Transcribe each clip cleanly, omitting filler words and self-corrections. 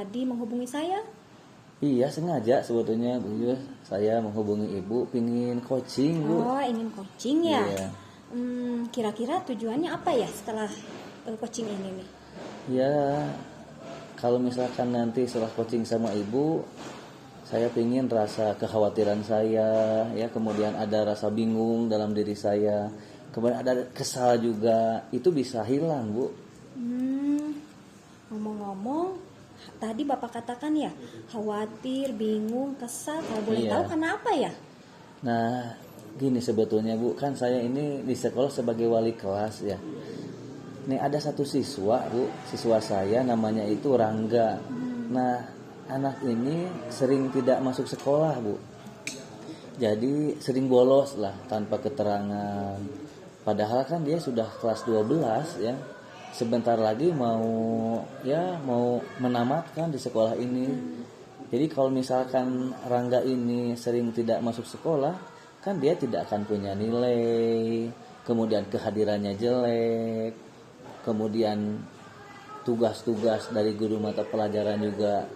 tadi menghubungi saya? Iya, sengaja sebetulnya Bu Yus. Saya menghubungi Ibu pingin coaching, Bu. Oh, ingin coaching ya? Iya. Kira-kira tujuannya apa ya setelah coaching ini nih? Ya, kalau misalkan nanti setelah coaching sama Ibu, saya pingin rasa kekhawatiran saya, ya, kemudian ada rasa bingung dalam diri saya, kemudian ada kesal juga, itu bisa hilang, Bu. Ngomong-ngomong, tadi Bapak katakan ya, khawatir, bingung, kesal. Kalau boleh Iya. tahu kenapa ya? Nah, gini sebetulnya Bu, kan saya ini di sekolah sebagai wali kelas ya. Nih ada satu siswa Bu, siswa saya namanya itu Rangga. Nah, anak ini sering tidak masuk sekolah Bu. Jadi sering bolos lah tanpa keterangan. Padahal kan dia sudah kelas 12 ya. Sebentar lagi mau menamatkan di sekolah ini. Jadi kalau misalkan Rangga ini sering tidak masuk sekolah, kan dia tidak akan punya nilai, kemudian kehadirannya jelek, kemudian tugas-tugas dari guru mata pelajaran juga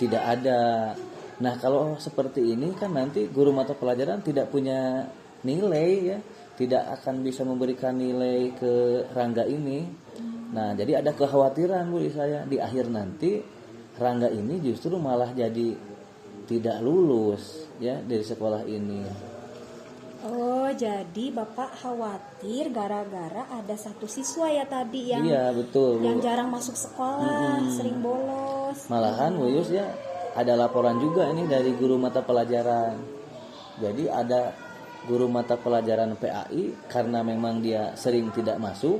tidak ada. Nah, kalau seperti ini kan nanti guru mata pelajaran tidak punya nilai ya, tidak akan bisa memberikan nilai ke Rangga ini. Nah, jadi ada kekhawatiran Bu di saya di akhir nanti Rangga ini justru malah jadi tidak lulus ya dari sekolah ini. Oh, jadi Bapak khawatir gara-gara ada satu siswa ya tadi yang Iya, betul, Bu. yang jarang masuk sekolah, sering bolos. Malahan Bu Yus ya ada laporan juga ini dari guru mata pelajaran. Jadi ada guru mata pelajaran PAI karena memang dia sering tidak masuk,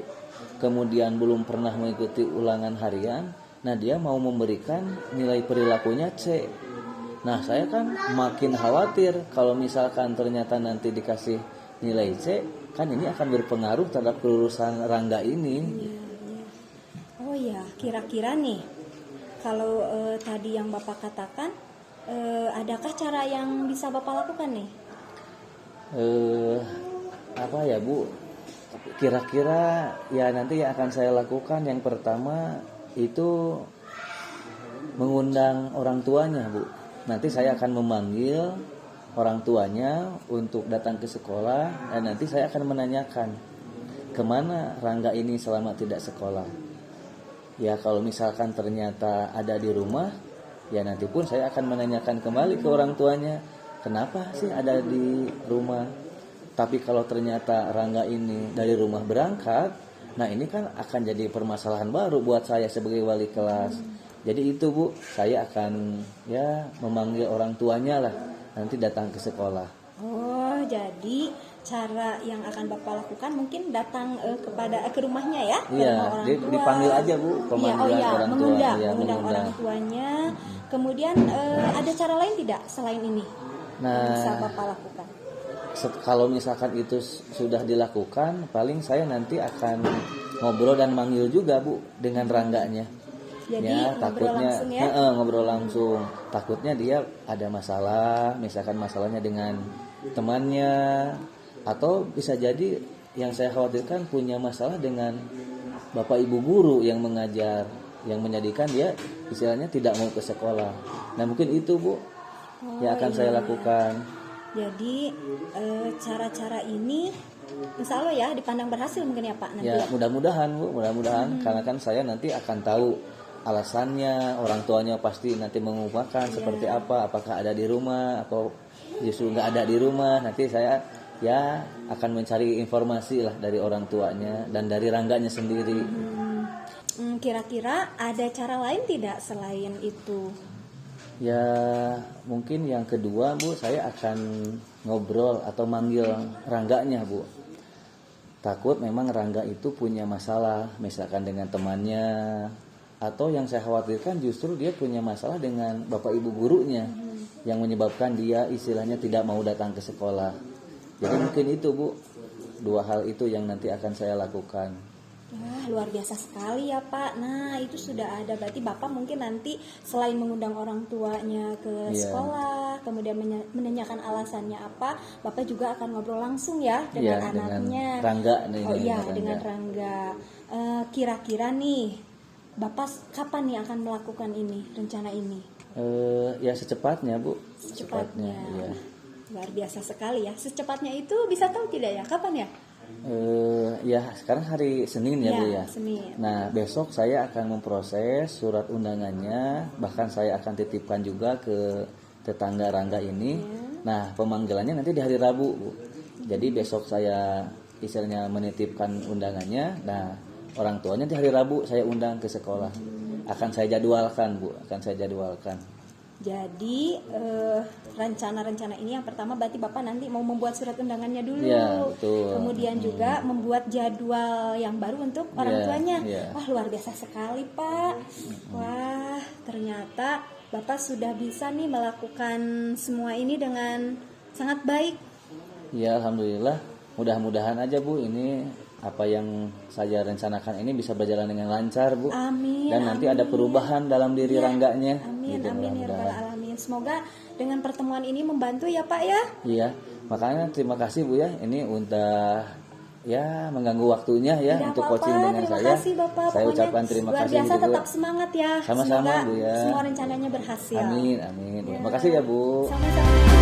kemudian belum pernah mengikuti ulangan harian. Nah, dia mau memberikan nilai perilakunya C. Nah, saya kan makin khawatir kalau misalkan ternyata nanti dikasih nilai C, kan ini akan berpengaruh terhadap kelulusan Rangga ini. Oh ya, kira-kira nih, kalau tadi yang Bapak katakan, adakah cara yang bisa Bapak lakukan nih? Apa ya Bu? Kira-kira ya nanti yang akan saya lakukan yang pertama itu mengundang orang tuanya Bu. Nanti saya akan memanggil orang tuanya untuk datang ke sekolah dan nanti saya akan menanyakan kemana Rangga ini selama tidak sekolah. Ya kalau misalkan ternyata ada di rumah, ya nanti pun saya akan menanyakan kembali ke orang tuanya, kenapa sih ada di rumah. Tapi kalau ternyata Rangga ini dari rumah berangkat, nah ini kan akan jadi permasalahan baru buat saya sebagai wali kelas. Jadi itu Bu, saya akan ya memanggil orang tuanya lah nanti datang ke sekolah. Oh, jadi cara yang akan Bapak lakukan mungkin datang ke rumahnya ya? Ke Iya, rumah orang tua. dipanggil aja Bu, pemanggilan orang tua. Mengundang orang tuanya. Kemudian ada cara lain tidak selain ini yang bisa Nah, Bapak lakukan? kalau misalkan itu sudah dilakukan, paling saya nanti akan ngobrol dan manggil juga Bu dengan Rangganya. Jadi Ya, ngobrol takutnya langsung ya? ngobrol langsung. Takutnya dia ada masalah, misalkan masalahnya dengan temannya, atau bisa jadi yang saya khawatirkan punya masalah dengan bapak ibu guru yang mengajar, yang menjadikan dia istilahnya tidak mau ke sekolah. Nah mungkin itu Bu yang akan saya lakukan. Jadi cara-cara ini insya Allah ya dipandang berhasil mungkin ya Pak nanti. Ya mudah-mudahan Bu, mudah-mudahan karena kan saya nanti akan tahu alasannya, orang tuanya pasti nanti mengungkapkan seperti apa, apakah ada di rumah atau justru nggak ada di rumah. Nanti saya ya akan mencari informasi lah dari orang tuanya dan dari Rangganya sendiri. Kira-kira ada cara lain tidak selain itu? Ya mungkin yang kedua Bu, saya akan ngobrol atau manggil Rangganya Bu. Takut memang Rangga itu punya masalah misalkan dengan temannya, atau yang saya khawatirkan justru dia punya masalah dengan bapak ibu gurunya yang menyebabkan dia istilahnya tidak mau datang ke sekolah. Jadi mungkin itu Bu, dua hal itu yang nanti akan saya lakukan. Wah, luar biasa sekali ya Pak. Nah, itu sudah ada. Berarti Bapak mungkin nanti selain mengundang orang tuanya ke sekolah, kemudian menanyakan alasannya apa, Bapak juga akan ngobrol langsung ya dengan anaknya. Dengan Rangga. Dengan Rangga. Kira-kira nih, Bapak kapan nih akan melakukan ini, rencana ini? Ya secepatnya Bu. Secepatnya. Iya. Luar biasa sekali ya. Secepatnya itu bisa tahu tidak ya? Kapan ya? Ya sekarang hari Senin ya Bu ya. Senin. Nah besok saya akan memproses surat undangannya, bahkan saya akan titipkan juga ke tetangga Rangga ini. Nah pemanggilannya nanti di hari Rabu Bu. Jadi besok saya istilahnya menitipkan undangannya. Nah orang tuanya di hari Rabu saya undang ke sekolah. Akan saya jadwalkan Bu, akan saya jadwalkan. Jadi rencana-rencana ini yang pertama berarti Bapak nanti mau membuat surat undangannya dulu. Ya, betul. Kemudian juga membuat jadwal yang baru untuk orang tuanya. Ya. Wah, luar biasa sekali, Pak. Wah, ternyata Bapak sudah bisa nih melakukan semua ini dengan sangat baik. Ya, alhamdulillah. Mudah-mudahan aja Bu ini apa yang saya rencanakan ini bisa berjalan dengan lancar Bu. Amin. Dan nanti ada perubahan dalam diri Rangganya. Amin, Gitu, amin ya mudah-mudahan. rabbal alamin. Semoga dengan pertemuan ini membantu ya Pak ya. Iya, makanya terima kasih Bu ya. Ini udah ya mengganggu waktunya ya Tidak untuk apa-apa, coaching dengan terima saya. kasih Bapak. Saya Pokoknya ucapkan terima luar kasih biasa, gitu, Bu. tetap semangat ya. Sama-sama, Semoga Bu, ya. semua rencananya berhasil. Amin, amin. Terima kasih ya Bu. Sama-sama.